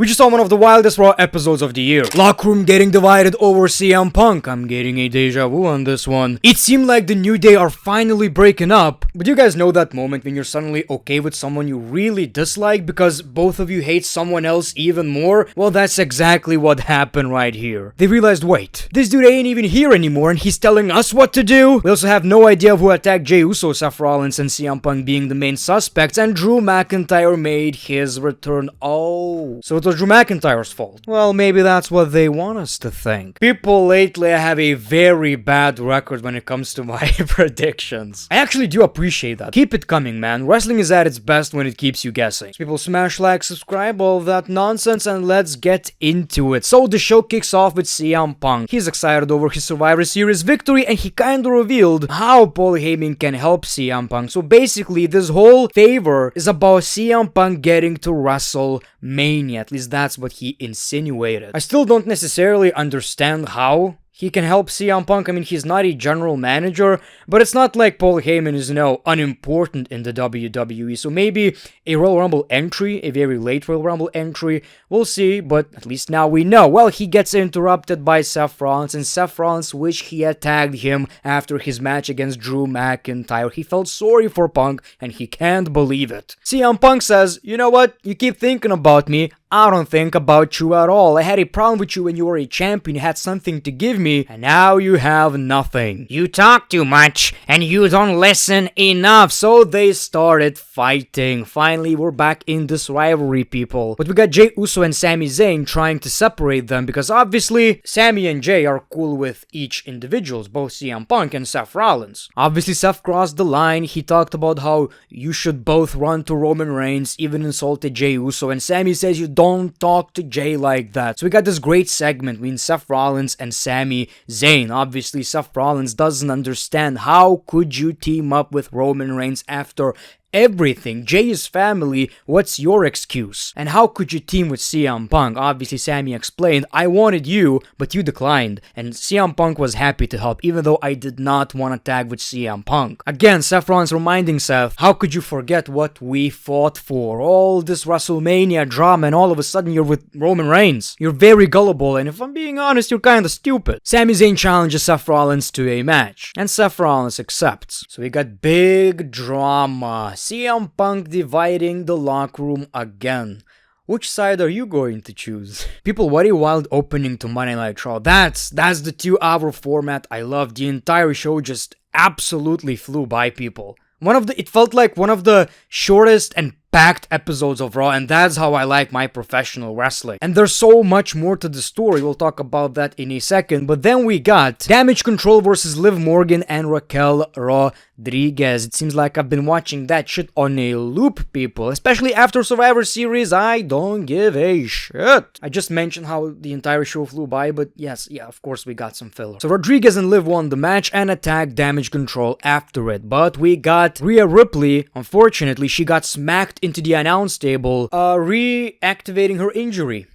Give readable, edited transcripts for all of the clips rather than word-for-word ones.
We just saw one of the wildest Raw episodes of the year. Locker room getting divided over CM Punk. I'm getting a deja vu on this one. It seemed like the New Day are finally breaking up. But you guys know that moment when you're suddenly okay with someone you really dislike because both of you hate someone else even more? Well, that's exactly what happened right here. They realized, wait, this dude ain't even here anymore and he's telling us what to do? We also have no idea who attacked Jey Uso, Seth Rollins, and CM Punk being the main suspects, and Drew McIntyre made his return. Oh, so it was Drew McIntyre's fault. Well, maybe that's what they want us to think. People lately have a very bad record when it comes to my predictions. I actually do appreciate that. Keep it coming, man. Wrestling is at its best when it keeps you guessing. So people smash like, subscribe, all of that nonsense, and let's get into it. So the show kicks off with CM Punk. He's excited over his Survivor Series victory, and he kinda revealed how Paul Heyman can help CM Punk. So basically, this whole favor is about CM Punk getting to WrestleMania. At least that's what he insinuated. I still don't necessarily understand how he can help CM Punk. I mean, he's not a general manager, but it's not like Paul Heyman is, unimportant in the WWE. So maybe a Royal Rumble entry, a very late Royal Rumble entry, we'll see, but at least now we know. Well, he gets interrupted by Seth Rollins, and Seth Rollins wished he had tagged him after his match against Drew McIntyre. He felt sorry for Punk, and he can't believe it. CM Punk says, you know what, you keep thinking about me, I don't think about you at all. I had a problem with you when you were a champion, you had something to give me, and now you have nothing. You talk too much, and you don't listen enough. So they started fighting. Finally, we're back in this rivalry, people. But we got Jey Uso and Sami Zayn trying to separate them, because obviously, Sami and Jey are cool with each individuals, both CM Punk and Seth Rollins. Obviously, Seth crossed the line. He talked about how you should both run to Roman Reigns, even insulted Jey Uso, and Sami says you don't talk to Jey like that. So we got this great segment between Seth Rollins and Sami Zayn. Obviously, Seth Rollins doesn't understand how could you team up with Roman Reigns after everything. Jey's family, what's your excuse? And how could you team with CM Punk? Obviously, Sami explained, I wanted you, but you declined. And CM Punk was happy to help, even though I did not want to tag with CM Punk. Again, Seth Rollins reminding Seth, how could you forget what we fought for? All this WrestleMania drama, and all of a sudden you're with Roman Reigns. You're very gullible, and if I'm being honest, you're kinda stupid. Sami Zayn challenges Seth Rollins to a match, and Seth Rollins accepts. So we got big drama. CM Punk dividing the locker room again. Which side are you going to choose? People, what a wild opening to Monday Night Raw. That's the 2-hour format I love. The entire show just absolutely flew by, people. It felt like one of the shortest and packed episodes of Raw, and that's how I like my professional wrestling. And there's so much more to the story, we'll talk about that in a second, but then we got Damage Control versus Liv Morgan and Raquel Rodriguez. It seems like I've been watching that shit on a loop, people, especially after Survivor Series. I don't give a shit. I just mentioned how the entire show flew by, but yes, of course we got some filler. So Rodriguez and Liv won the match and attacked Damage Control after it, but we got Rhea Ripley. Unfortunately, she got smacked into the announce table, reactivating her injury.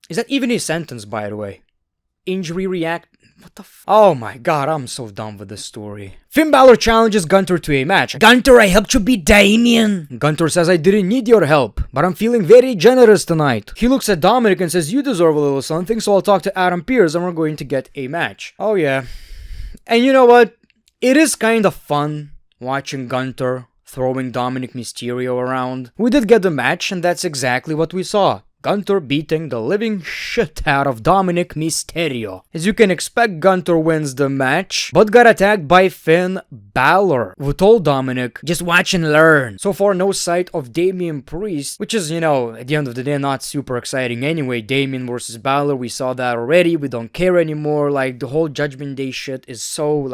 Is that even a sentence, by the way? Injury react... What the f... Oh my god, I'm so done with this story. Finn Balor challenges Gunther to a match. Gunther, I helped you beat Damien. Gunther says, I didn't need your help, but I'm feeling very generous tonight. He looks at Dominic and says, you deserve a little something, so I'll talk to Adam Pearce and we're going to get a match. Oh yeah. And you know what? It is kind of fun watching Gunther throwing Dominic Mysterio around. We did get the match, and that's exactly what we saw. Gunther beating the living shit out of Dominic Mysterio. As you can expect, Gunther wins the match, but got attacked by Finn Balor, who told Dominic, just watch and learn. So far, no sight of Damian Priest, which is, at the end of the day, not super exciting anyway. Damian versus Balor, we saw that already. We don't care anymore. Like, the whole Judgment Day shit is so,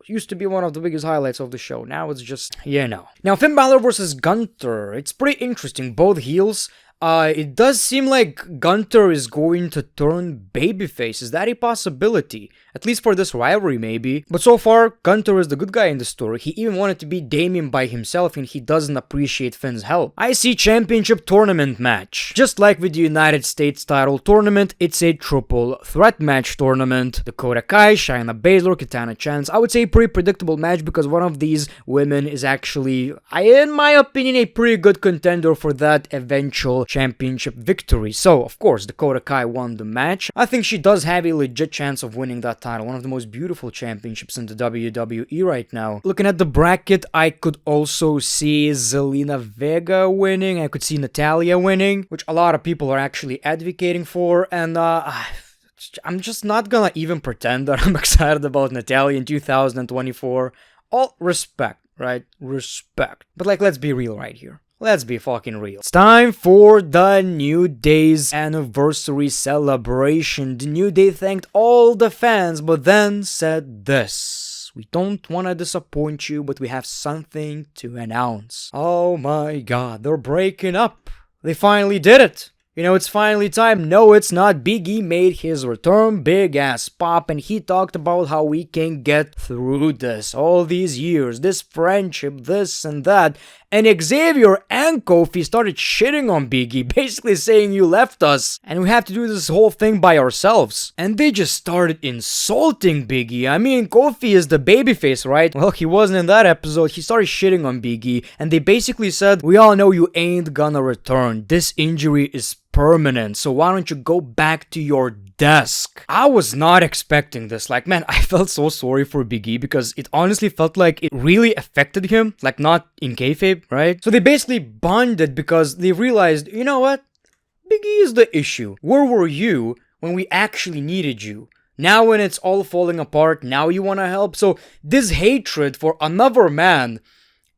used to be one of the biggest highlights of the show. Now it's just, Now, Finn Balor versus Gunther. It's pretty interesting. Both heels. It does seem like Gunther is going to turn babyface. Is that a possibility? At least for this rivalry, maybe. But so far, Gunther is the good guy in the story. He even wanted to beat Damien by himself, and he doesn't appreciate Finn's help. IC Championship Tournament match. Just like with the United States title tournament, it's a triple threat match tournament. Dakota Kai, Shayna Baszler, Katana Chance. I would say a pretty predictable match because one of these women is actually, in my opinion, a pretty good contender for that eventual championship victory. So, of course, Dakota Kai won the match. I think she does have a legit chance of winning that title. One of the most beautiful championships in the WWE right now. Looking at the bracket, I could also see Zelina Vega winning. I could see Natalya winning, which a lot of people are actually advocating for. And I'm just not gonna even pretend that I'm excited about Natalya in 2024. All respect, right? Respect. But like, let's be real right here. Let's be fucking real. It's time for the New Day's anniversary celebration. The New Day thanked all the fans, but then said this: "We don't want to disappoint you, but we have something to announce." Oh my god, they're breaking up. They finally did it. You know, it's finally time. No, it's not. Big E made his return, big ass pop, and he talked about how we can get through this, all these years, this friendship, this and that. And Xavier and Kofi started shitting on Big E, basically saying, "You left us, and we have to do this whole thing by ourselves." And they just started insulting Big E. I mean, Kofi is the babyface, right? Well, he wasn't in that episode. He started shitting on Big E, and they basically said, "We all know you ain't gonna return. This injury is permanent, so why don't you go back to your desk?" I was not expecting this. Like, man, I felt so sorry for Big E because it honestly felt like it really affected him, like not in kayfabe, right? So they basically bonded because they realized, you know what? Big E is the issue. Where were you when we actually needed you? Now when it's all falling apart, now you want to help? So this hatred for another man,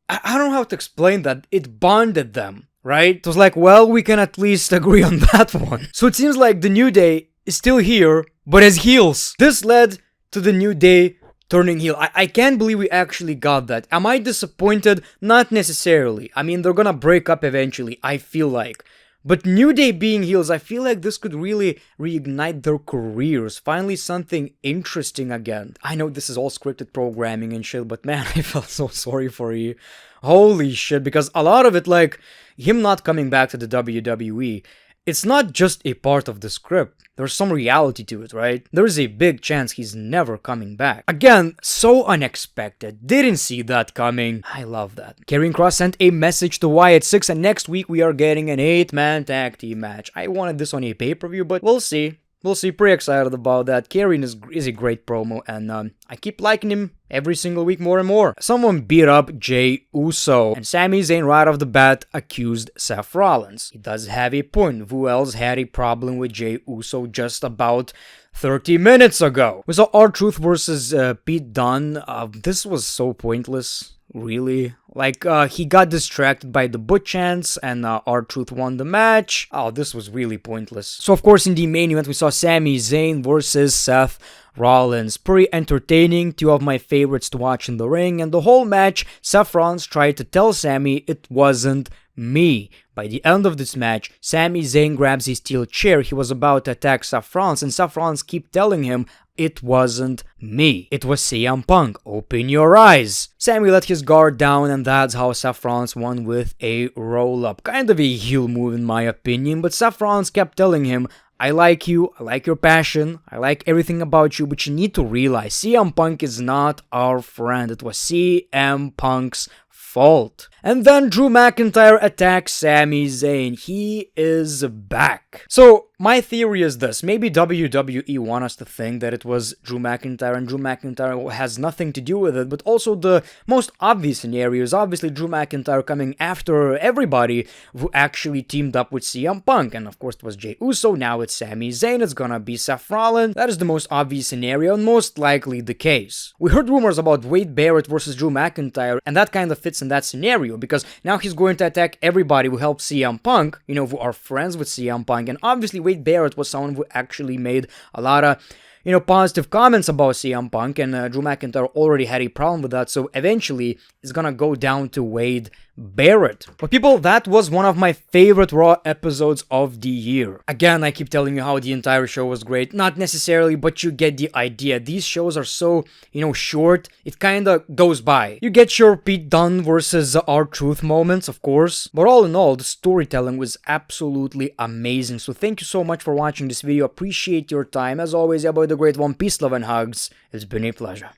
I don't know how to explain that. It bonded them. Right? It was like, well, we can at least agree on that one. So it seems like the New Day is still here, but as heels. This led to the New Day turning heel. I can't believe we actually got that. Am I disappointed? Not necessarily. I mean, they're gonna break up eventually, I feel like. But New Day being heels, I feel like this could really reignite their careers. Finally something interesting again. I know this is all scripted programming and shit, but man, I felt so sorry for you. Holy shit, because a lot of it, like, him not coming back to the WWE, it's not just a part of the script. There's some reality to it, right? There's a big chance he's never coming back. Again, so unexpected. Didn't see that coming. I love that. Karrion Kross sent a message to Wyatt 6, and next week we are getting an 8-man tag team match. I wanted this on a pay-per-view, but we'll see. We'll see. Pretty excited about that. Karrion is a great promo, and I keep liking him every single week more and more. Someone beat up Jey Uso, and Sami Zayn right off the bat accused Seth Rollins. He does have a point. Who else had a problem with Jey Uso just about 30 minutes ago? We saw R-Truth versus Pete Dunne. This was so pointless. Really? Like, he got distracted by the butt chants, and R-Truth won the match. Oh, this was really pointless. So, of course, in the main event, we saw Sami Zayn versus Seth Rollins. Pretty entertaining, two of my favorites to watch in the ring, and the whole match, Seth Rollins tried to tell Sami it wasn't me. By the end of this match, Sami Zayn grabs his steel chair. He was about to attack Seth Rollins, and Seth Rollins keep telling him, "It wasn't me. It was CM Punk. Open your eyes." Sami let his guard down, and that's how Seth Rollins won with a roll-up. Kind of a heel move in my opinion, but Seth Rollins kept telling him, "I like you, I like your passion, I like everything about you, but you need to realize CM Punk is not our friend. It was CM Punk's fault." And then Drew McIntyre attacks Sami Zayn. He is back. So, my theory is this. Maybe WWE want us to think that it was Drew McIntyre, and Drew McIntyre has nothing to do with it, but also the most obvious scenario is obviously Drew McIntyre coming after everybody who actually teamed up with CM Punk. And of course it was Jey Uso, now it's Sami Zayn, it's gonna be Seth Rollins. That is the most obvious scenario and most likely the case. We heard rumors about Wade Barrett versus Drew McIntyre, and that kind of fits in that scenario, because now he's going to attack everybody who helped CM Punk, you know, who are friends with CM Punk, and obviously Wade Barrett was someone who actually made a lot of, you know, positive comments about CM Punk, and Drew McIntyre already had a problem with that, so eventually it's gonna go down to Wade Barrett. But people, that was one of my favorite Raw episodes of the year. Again, I keep telling you how the entire show was great. Not necessarily, but you get the idea. These shows are so, you know, short, it kinda goes by. You get your Pete Dunne versus R-Truth moments, of course, but all in all, the storytelling was absolutely amazing. So thank you so much for watching this video. Appreciate your time. As always, about the great one, peace, love, and hugs. It's been a pleasure.